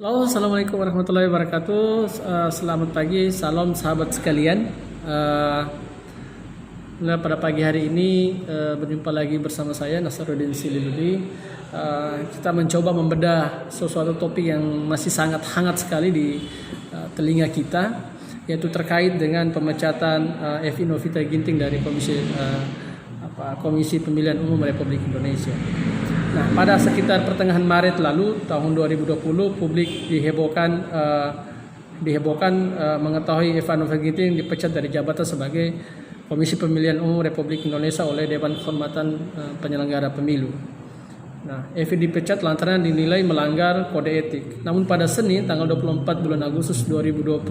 Halo, assalamualaikum warahmatullahi wabarakatuh. Selamat pagi, salam sahabat sekalian. Eh, Pada pagi hari ini berjumpa lagi bersama saya Nasaruddin Sililudi. Kita mencoba membedah sesuatu topik yang masih sangat hangat sekali di telinga kita, yaitu terkait dengan pemecatan Evi Novita Ginting dari Komisi Pemilihan Umum Republik Indonesia. Nah, pada sekitar pertengahan Maret lalu tahun 2020, publik dihebohkan mengetahui Eva Novita Ginting dipecat dari jabatan sebagai Komisi Pemilihan Umum Republik Indonesia oleh Dewan Kehormatan Penyelenggara Pemilu. Nah, Evi dipecat lantaran dinilai melanggar kode etik. Namun pada Senin tanggal 24 bulan Agustus 2020,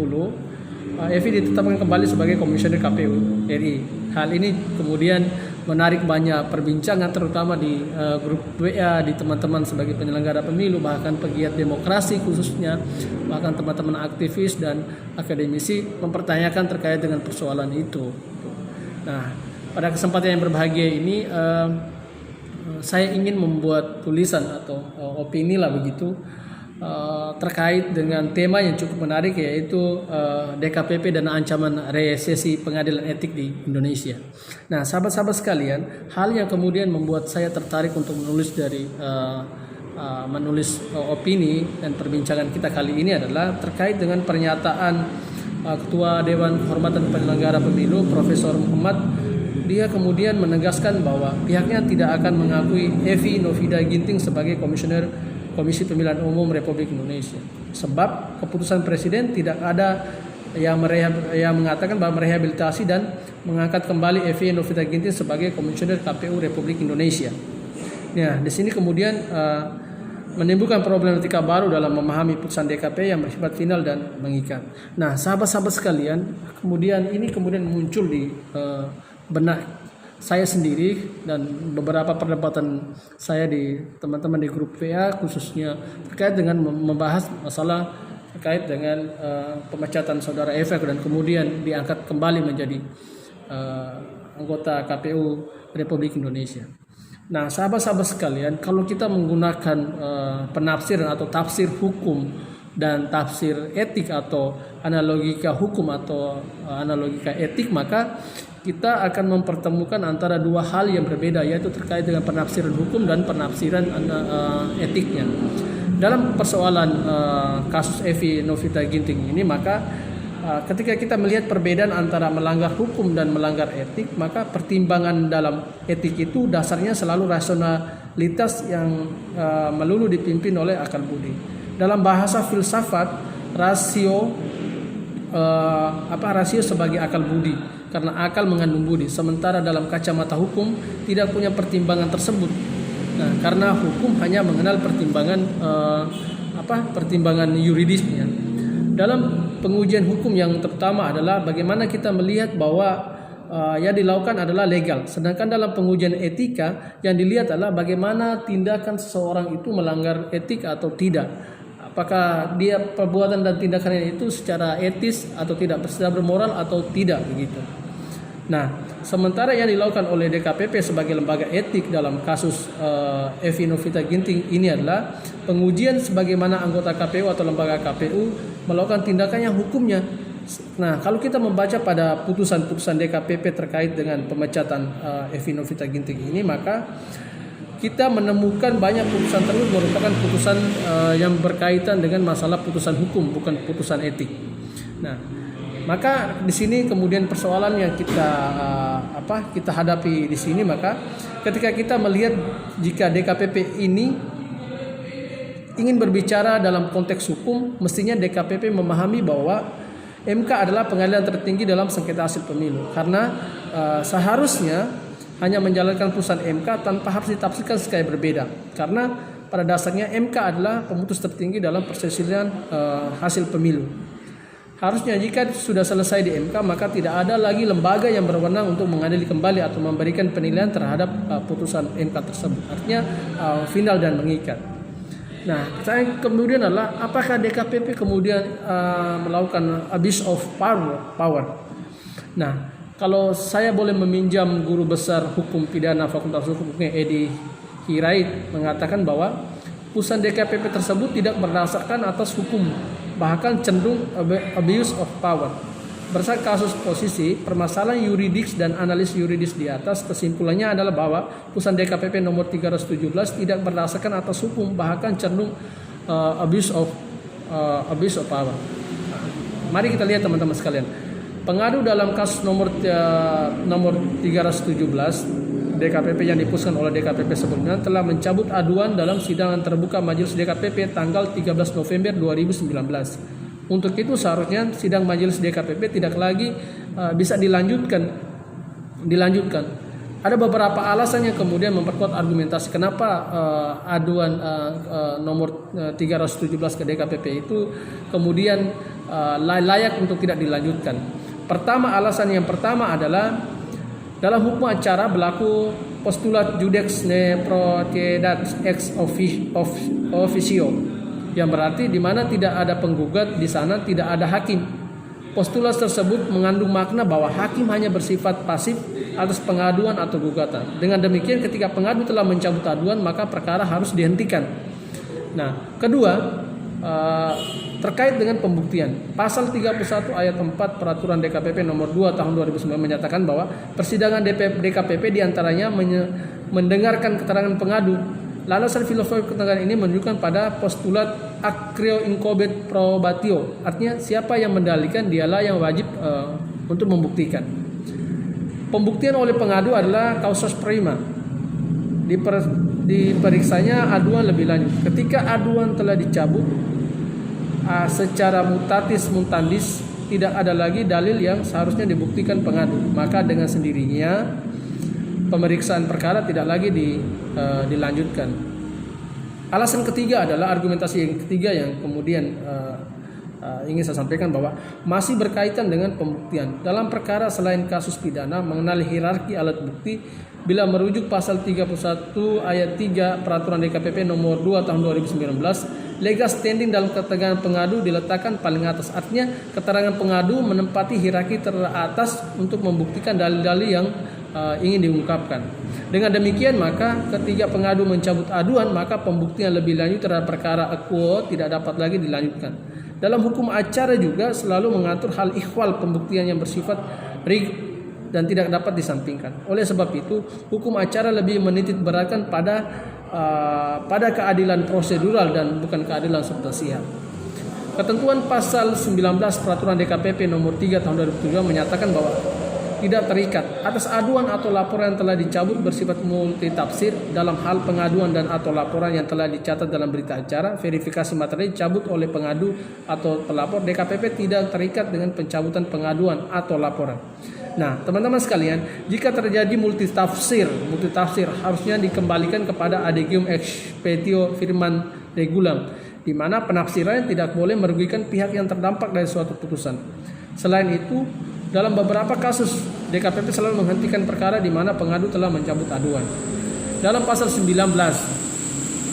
Evi ditetapkan kembali sebagai Komisioner KPU RI. Hal ini kemudian menarik banyak perbincangan, terutama di grup WA, di teman-teman sebagai penyelenggara pemilu, bahkan pegiat demokrasi khususnya, bahkan teman-teman aktivis dan akademisi mempertanyakan terkait dengan persoalan itu. Nah, pada kesempatan yang berbahagia ini saya ingin membuat tulisan atau opini lah begitu terkait dengan tema yang cukup menarik, yaitu DKPP dan ancaman resesi pengadilan etik di Indonesia. Nah, sahabat-sahabat sekalian, hal yang kemudian membuat saya tertarik untuk menulis opini dan perbincangan kita kali ini adalah terkait dengan pernyataan Ketua Dewan Kehormatan Penyelenggara Pemilu Profesor Muhammad. Dia kemudian menegaskan bahwa pihaknya tidak akan mengakui Evi Novita Ginting sebagai komisioner Komisi Pemilihan Umum Republik Indonesia, sebab keputusan Presiden tidak ada yang mengatakan bahwa merehabilitasi dan mengangkat kembali Evi Novita Ginting sebagai Komisioner KPU Republik Indonesia. Nah, di sini kemudian menimbulkan problematika baru dalam memahami putusan DKP yang bersifat final dan mengikat. Nah, sahabat-sahabat sekalian, kemudian muncul di benak saya sendiri dan beberapa perdebatan saya di teman-teman di grup WA, khususnya terkait dengan membahas masalah terkait dengan pemecatan saudara Eva dan kemudian diangkat kembali menjadi anggota KPU Republik Indonesia. Nah, sahabat-sahabat sekalian, kalau kita menggunakan penafsiran atau tafsir hukum dan tafsir etik atau analogika hukum atau analogika etik, maka kita akan mempertemukan antara dua hal yang berbeda, yaitu terkait dengan penafsiran hukum dan penafsiran etiknya. Dalam persoalan kasus Evi Novita Ginting ini, maka ketika kita melihat perbedaan antara melanggar hukum dan melanggar etik, maka pertimbangan dalam etik itu dasarnya selalu rasionalitas yang melulu dipimpin oleh akal budi. Dalam bahasa filsafat, rasio sebagai akal budi, karena akal mengandung budi. Sementara dalam kacamata hukum tidak punya pertimbangan tersebut. Nah, karena hukum hanya mengenal pertimbangan yuridisnya. Dalam pengujian hukum yang terutama adalah bagaimana kita melihat bahwa yang dilakukan adalah legal. Sedangkan dalam pengujian etika yang dilihat adalah bagaimana tindakan seseorang itu melanggar etik atau tidak. Apakah dia perbuatan dan tindakannya itu secara etis atau tidak, secara bermoral atau tidak begitu. Nah, sementara yang dilakukan oleh DKPP sebagai lembaga etik dalam kasus Evi Novita Ginting ini adalah pengujian sebagaimana anggota KPU atau lembaga KPU melakukan tindakan yang hukumnya. Nah, kalau kita membaca pada putusan-putusan DKPP terkait dengan pemecatan Evi Novita Ginting ini, maka kita menemukan banyak putusan tersebut merupakan putusan yang berkaitan dengan masalah putusan hukum, bukan putusan etik. Nah, maka di sini kemudian persoalan yang kita hadapi di sini, maka ketika kita melihat jika DKPP ini ingin berbicara dalam konteks hukum, mestinya DKPP memahami bahwa MK adalah pengadilan tertinggi dalam sengketa hasil pemilu, karena seharusnya hanya menjalankan putusan MK tanpa harus ditafsirkan sekali berbeda, karena pada dasarnya MK adalah pemutus tertinggi dalam perselisihan hasil pemilu. Harusnya jika sudah selesai di MK, maka tidak ada lagi lembaga yang berwenang untuk mengadili kembali atau memberikan penilaian terhadap putusan MK tersebut. Artinya final dan mengikat. Nah, saya kemudian adalah apakah DKPP kemudian melakukan abuse of power. Nah, kalau saya boleh meminjam guru besar hukum pidana Fakultas Hukum Edi Hirait mengatakan bahwa putusan DKPP tersebut tidak berdasarkan atas hukum, bahkan cenderung abuse of power. Berdasarkan kasus posisi, permasalahan yuridis dan analis yuridis di atas, kesimpulannya adalah bahwa putusan DKPP nomor 317 tidak berdasarkan atas hukum, bahkan cenderung abuse of power. Mari kita lihat teman-teman sekalian. Pengadu dalam kasus nomor 317 DKPP yang diputuskan oleh DKPP sebelumnya telah mencabut aduan dalam sidangan terbuka Majelis DKPP tanggal 13 November 2019. Untuk itu seharusnya sidang Majelis DKPP tidak lagi bisa dilanjutkan. Ada beberapa alasan yang kemudian memperkuat argumentasi kenapa aduan nomor 317 ke DKPP itu kemudian layak untuk tidak dilanjutkan. Alasan yang pertama adalah dalam hukum acara berlaku postulat judex ne procedat ex officio, yang berarti di mana tidak ada penggugat, di sana tidak ada hakim. Postulat tersebut mengandung makna bahwa hakim hanya bersifat pasif atas pengaduan atau gugatan. Dengan demikian ketika pengadu telah mencabut aduan, maka perkara harus dihentikan. Nah, kedua, terkait dengan pembuktian. Pasal 31 ayat 4 Peraturan DKPP nomor 2 tahun 2009 menyatakan bahwa persidangan DKPP diantaranya mendengarkan keterangan pengadu. Landasan filosofi keterangan ini menunjukkan pada postulat acreo incobet probatio, artinya siapa yang mendalilkan dialah yang wajib untuk membuktikan. Pembuktian oleh pengadu adalah causa prima. Diperiksanya aduan lebih lanjut. Ketika aduan telah dicabut secara mutatis mutandis, tidak ada lagi dalil yang seharusnya dibuktikan pengadu, maka dengan sendirinya pemeriksaan perkara tidak lagi dilanjutkan. Alasan ketiga adalah argumentasi yang ketiga yang kemudian ingin saya sampaikan bahwa masih berkaitan dengan pembuktian. Dalam perkara selain kasus pidana mengenal hierarki alat bukti, bila merujuk pasal 31 ayat 3 Peraturan DKPP nomor 2 tahun 2019, legal standing dalam keterangan pengadu diletakkan paling atas. Artinya keterangan pengadu menempati hierarki teratas untuk membuktikan dalil-dalil yang ingin diungkapkan. Dengan demikian maka ketika pengadu mencabut aduan, maka pembuktian lebih lanjut terhadap perkara quo tidak dapat lagi dilanjutkan. Dalam hukum acara juga selalu mengatur hal ikhwal pembuktian yang bersifat rig dan tidak dapat disampingkan. Oleh sebab itu, hukum acara lebih menitik beratkan pada keadilan prosedural dan bukan keadilan substansial. Ketentuan pasal 19 Peraturan DKPP nomor 3 tahun 2007 menyatakan bahwa tidak terikat atas aduan atau laporan yang telah dicabut bersifat multitafsir dalam hal pengaduan dan atau laporan yang telah dicatat dalam berita acara. Verifikasi materi dicabut oleh pengadu atau pelapor. DKPP tidak terikat dengan pencabutan pengaduan atau laporan. Nah, teman-teman sekalian, jika terjadi multitafsir harusnya dikembalikan kepada adegium expetio firman regulam, di mana penafsirannya tidak boleh merugikan pihak yang terdampak dari suatu putusan. Selain itu, dalam beberapa kasus DKPP selalu menghentikan perkara di mana pengadu telah mencabut aduan. Dalam pasal 19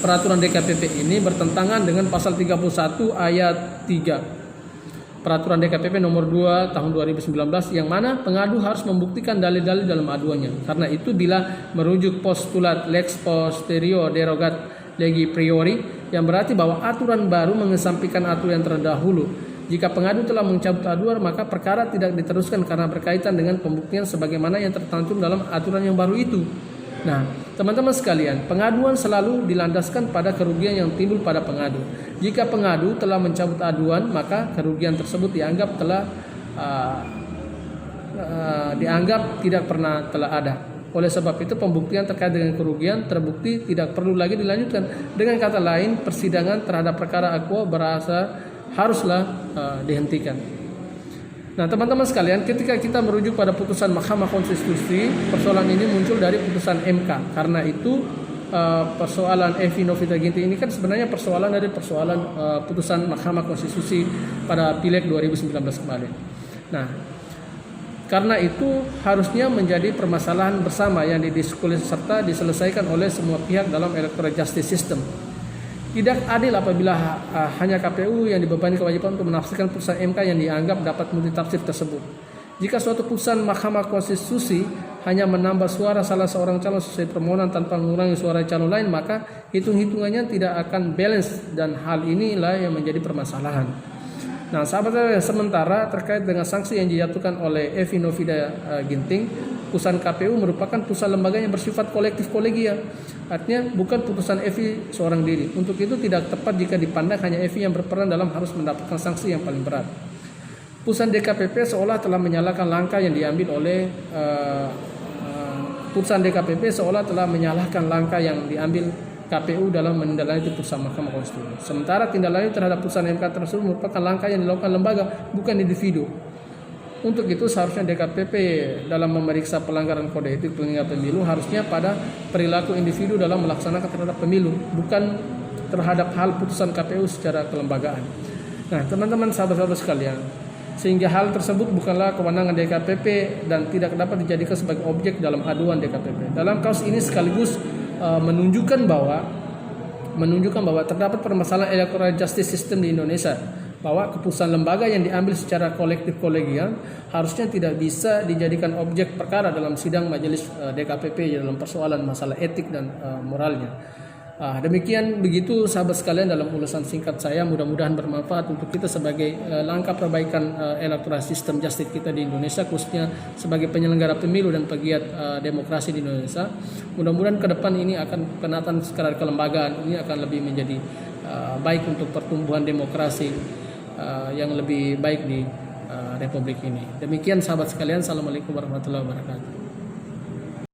Peraturan DKPP ini bertentangan dengan pasal 31 ayat 3 Peraturan DKPP nomor 2 tahun 2019 yang mana pengadu harus membuktikan dalil-dalil dalam aduannya. Karena itu bila merujuk postulat lex posterior derogat legi priori, yang berarti bahwa aturan baru mengesampingkan aturan yang terdahulu. Jika pengadu telah mencabut aduan, maka perkara tidak diteruskan karena berkaitan dengan pembuktian sebagaimana yang tercantum dalam aturan yang baru itu. Nah, teman-teman sekalian, pengaduan selalu dilandaskan pada kerugian yang timbul pada pengadu. Jika pengadu telah mencabut aduan, maka kerugian tersebut dianggap tidak pernah telah ada. Oleh sebab itu, pembuktian terkait dengan kerugian terbukti tidak perlu lagi dilanjutkan. Dengan kata lain, persidangan terhadap perkara aqua haruslah dihentikan. Nah, teman-teman sekalian, ketika kita merujuk pada putusan Mahkamah Konstitusi, persoalan ini muncul dari putusan MK. Karena itu persoalan Evi Novita Ginting ini kan sebenarnya persoalan putusan Mahkamah Konstitusi pada Pileg 2019 kemarin. Nah, karena itu harusnya menjadi permasalahan bersama yang didiskusi serta diselesaikan oleh semua pihak dalam electoral justice system. Tidak adil apabila hanya KPU yang dibebani kewajiban untuk menafsirkan putusan MK yang dianggap dapat multitafsir tersebut. Jika suatu putusan Mahkamah Konstitusi hanya menambah suara salah seorang calon sesuai permohonan tanpa mengurangi suara calon lain, maka hitung-hitungannya tidak akan balance, dan hal inilah yang menjadi permasalahan. Nah, sahabat, sementara terkait dengan sanksi yang dijatuhkan oleh Evi Novida Ginting, putusan KPU merupakan putusan lembaga yang bersifat kolektif kolegial. Artinya bukan putusan Evi seorang diri. Untuk itu tidak tepat jika dipandang hanya Evi yang berperan dalam harus mendapatkan sanksi yang paling berat. Putusan DKPP seolah telah menyalahkan langkah yang diambil oleh putusan DKPP seolah telah menyalahkan langkah yang diambil KPU dalam menindaklanjuti putusan Mahkamah Konstitusi. Sementara tindak lanjut terhadap putusan MK tersebut merupakan langkah yang dilakukan lembaga, bukan individu. Untuk itu seharusnya DKPP dalam memeriksa pelanggaran kode etik penyelenggara pemilu harusnya pada perilaku individu dalam melaksanakan terhadap pemilu, bukan terhadap hal putusan KPU secara kelembagaan. Nah, teman-teman sahabat-sahabat sekalian, sehingga hal tersebut bukanlah kewenangan DKPP dan tidak dapat dijadikan sebagai objek dalam aduan DKPP. Dalam kasus ini sekaligus menunjukkan bahwa terdapat permasalahan electoral justice system di Indonesia, bahwa keputusan lembaga yang diambil secara kolektif kolegial harusnya tidak bisa dijadikan objek perkara dalam sidang majelis DKPP dalam persoalan masalah etik dan moralnya. Demikian begitu sahabat sekalian dalam ulasan singkat saya, mudah-mudahan bermanfaat untuk kita sebagai langkah perbaikan electoral system justice kita di Indonesia, khususnya sebagai penyelenggara pemilu dan pegiat demokrasi di Indonesia. Mudah-mudahan ke depan ini akan penataan sekadar kelembagaan ini akan lebih menjadi baik untuk pertumbuhan demokrasi yang lebih baik di Republik ini. Demikian sahabat sekalian, assalamualaikum warahmatullahi wabarakatuh.